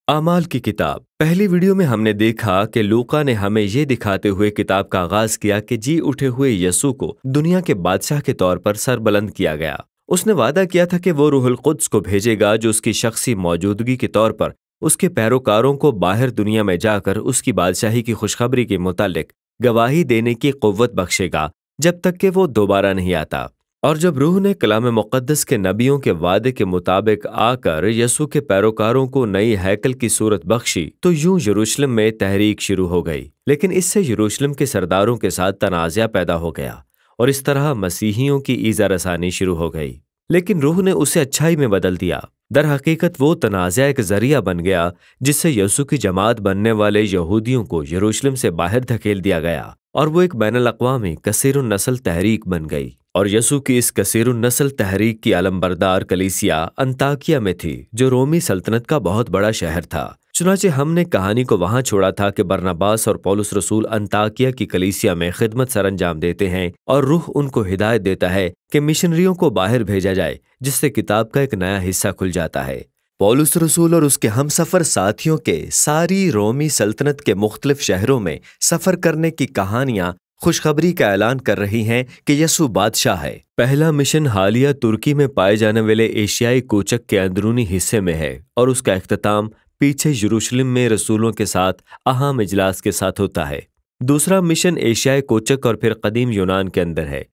اعمال کی کتاب پہلی ویڈیو میں ہم نے دیکھا کہ لوقا نے ہمیں یہ دکھاتے ہوئے کتاب کا آغاز کیا کہ جی اٹھے ہوئے یسوع کو دنیا کے بادشاہ کے طور پر سر بلند کیا گیا۔ اس نے وعدہ کیا تھا کہ وہ روح القدس کو بھیجے گا جو اس کی شخصی موجودگی کے طور پر اس کے پیروکاروں کو باہر دنیا میں جا کر اس کی بادشاہی کی خوشخبری کے متعلق گواہی دینے کی قوت بخشے گا جب تک کہ وہ دوبارہ نہیں آتا۔ اور جب روح نے کلام مقدس کے نبیوں کے وعدے کے مطابق آ کر یسوع کے پیروکاروں کو نئی ہیکل کی صورت بخشی تو یوں یروشلم میں تحریک شروع ہو گئی، لیکن اس سے یروشلم کے سرداروں کے ساتھ تنازع پیدا ہو گیا اور اس طرح مسیحیوں کی ایذا رسانی شروع ہو گئی، لیکن روح نے اسے اچھائی میں بدل دیا۔ در حقیقت وہ تنازع ایک ذریعہ بن گیا جس سے یسوع کی جماعت بننے والے یہودیوں کو یروشلم سے باہر دھکیل دیا گیا اور وہ ایک بین الاقوامی کثیر النسل تحریک بن گئی۔ اور یسوع کی اس کثیر النسل تحریک کی علمبردار کلیسیا انطاکیہ میں تھی جو رومی سلطنت کا بہت بڑا شہر تھا۔ چنانچہ ہم نے کہانی کو وہاں چھوڑا تھا کہ برناباس اور پولس رسول انطاکیہ کی کلیسیا میں خدمت سر انجام دیتے ہیں اور روح ان کو ہدایت دیتا ہے کہ مشنریوں کو باہر بھیجا جائے، جس سے کتاب کا ایک نیا حصہ کھل جاتا ہے۔ پولس رسول اور اس کے ہم سفر ساتھیوں کے ساری رومی سلطنت کے مختلف شہروں میں سفر کرنے کی کہانیاں خوشخبری کا اعلان کر رہی ہیں کہ یسوع بادشاہ ہے۔ پہلا مشن حالیہ ترکی میں پائے جانے والے ایشیائی کوچک کے اندرونی حصے میں ہے اور اس کا اختتام پیچھے یروشلم میں رسولوں کے ساتھ اہم اجلاس کے ساتھ ہوتا ہے۔ دوسرا مشن ایشیائی کوچک اور پھر قدیم یونان کے اندر ہے،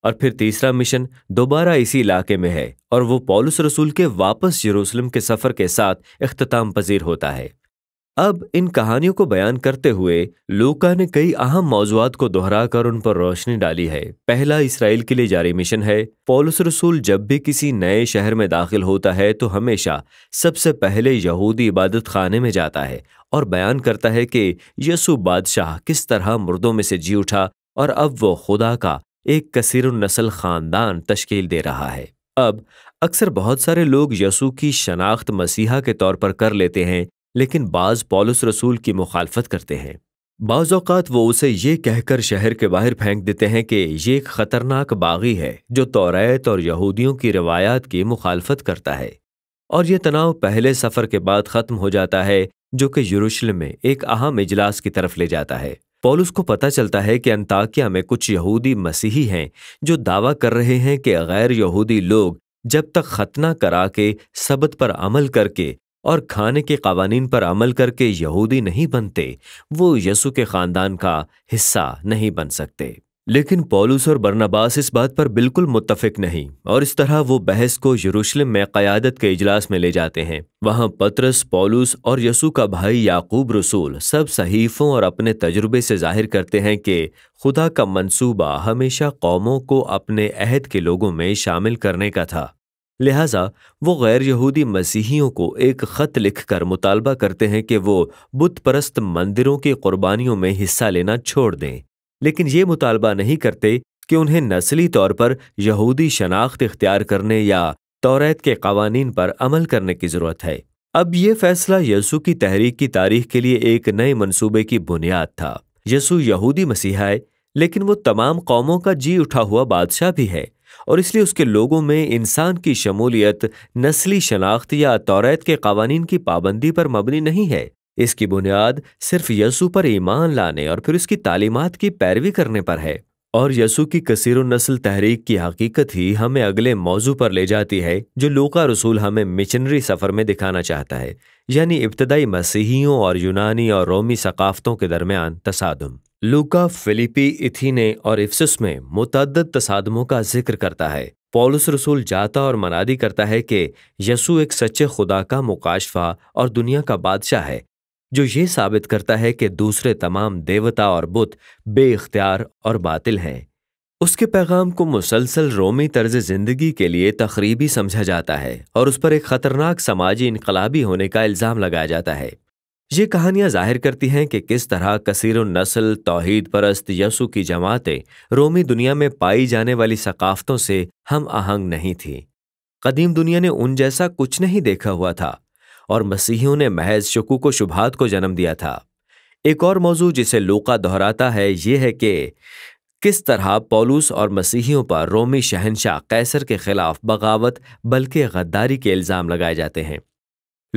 اور پھر تیسرا مشن دوبارہ اسی علاقے میں ہے اور وہ پولس رسول کے واپس یروشلم کے سفر کے ساتھ اختتام پذیر ہوتا ہے۔ اب ان کہانیوں کو بیان کرتے ہوئے لوقا نے کئی اہم موضوعات کو دہرا کر ان پر روشنی ڈالی ہے۔ پہلا اسرائیل کے لیے جاری مشن ہے۔ پولس رسول جب بھی کسی نئے شہر میں داخل ہوتا ہے تو ہمیشہ سب سے پہلے یہودی عبادت خانے میں جاتا ہے اور بیان کرتا ہے کہ یسوع بادشاہ کس طرح مردوں میں سے جی اٹھا اور اب وہ خدا کا ایک کثیر النسل خاندان تشکیل دے رہا ہے۔ اب اکثر بہت سارے لوگ یسوع کی شناخت مسیحا کے طور پر کر لیتے ہیں، لیکن بعض پولس رسول کی مخالفت کرتے ہیں۔ بعض اوقات وہ اسے یہ کہہ کر شہر کے باہر پھینک دیتے ہیں کہ یہ ایک خطرناک باغی ہے جو توریت اور یہودیوں کی روایات کی مخالفت کرتا ہے، اور یہ تناؤ پہلے سفر کے بعد ختم ہو جاتا ہے جو کہ یروشلم میں ایک اہم اجلاس کی طرف لے جاتا ہے۔ پولس کو پتہ چلتا ہے کہ انطاکیہ میں کچھ یہودی مسیحی ہیں جو دعویٰ کر رہے ہیں کہ غیر یہودی لوگ جب تک ختنہ کرا کے سبت پر عمل کر کے اور کھانے کے قوانین پر عمل کر کے یہودی نہیں بنتے، وہ یسوع کے خاندان کا حصہ نہیں بن سکتے۔ لیکن پولس اور برناباس اس بات پر بالکل متفق نہیں، اور اس طرح وہ بحث کو یروشلم میں قیادت کے اجلاس میں لے جاتے ہیں۔ وہاں پطرس، پولس اور یسوع کا بھائی یعقوب رسول سب صحیفوں اور اپنے تجربے سے ظاہر کرتے ہیں کہ خدا کا منصوبہ ہمیشہ قوموں کو اپنے عہد کے لوگوں میں شامل کرنے کا تھا۔ لہٰذا وہ غیر یہودی مسیحیوں کو ایک خط لکھ کر مطالبہ کرتے ہیں کہ وہ بت پرست مندروں کی قربانیوں میں حصہ لینا چھوڑ دیں، لیکن یہ مطالبہ نہیں کرتے کہ انہیں نسلی طور پر یہودی شناخت اختیار کرنے یا توریت کے قوانین پر عمل کرنے کی ضرورت ہے۔ اب یہ فیصلہ یسوع کی تحریک کی تاریخ کے لیے ایک نئے منصوبے کی بنیاد تھا۔ یسوع یہودی مسیحا ہے، لیکن وہ تمام قوموں کا جی اٹھا ہوا بادشاہ بھی ہے، اور اس لیے اس کے لوگوں میں انسان کی شمولیت نسلی شناخت یا توریت کے قوانین کی پابندی پر مبنی نہیں ہے۔ اس کی بنیاد صرف یسوع پر ایمان لانے اور پھر اس کی تعلیمات کی پیروی کرنے پر ہے۔ اور یسوع کی کثیر النسل تحریک کی حقیقت ہی ہمیں اگلے موضوع پر لے جاتی ہے جو لوقا رسول ہمیں مشنری سفر میں دکھانا چاہتا ہے، یعنی ابتدائی مسیحیوں اور یونانی اور رومی ثقافتوں کے درمیان تصادم۔ لوقا فلیپی، ایتھینے اور افسس میں متعدد تصادموں کا ذکر کرتا ہے۔ پولس رسول جاتا اور منادی کرتا ہے کہ یسوع ایک سچے خدا کا مکاشفہ اور دنیا کا بادشاہ ہے، جو یہ ثابت کرتا ہے کہ دوسرے تمام دیوتا اور بت بے اختیار اور باطل ہیں۔ اس کے پیغام کو مسلسل رومی طرز زندگی کے لیے تخریبی سمجھا جاتا ہے اور اس پر ایک خطرناک سماجی انقلابی ہونے کا الزام لگایا جاتا ہے۔ یہ کہانیاں ظاہر کرتی ہیں کہ کس طرح کثیر النسل توحید پرست یسوع کی جماعتیں رومی دنیا میں پائی جانے والی ثقافتوں سے ہم آہنگ نہیں تھیں۔ قدیم دنیا نے ان جیسا کچھ نہیں دیکھا ہوا تھا، اور مسیحیوں نے محض شکوک و شبہات کو جنم دیا تھا۔ ایک اور موضوع جسے لوقا دہراتا ہے یہ ہے کہ کس طرح پولس اور مسیحیوں پر رومی شہنشاہ قیصر کے خلاف بغاوت بلکہ غداری کے الزام لگائے جاتے ہیں۔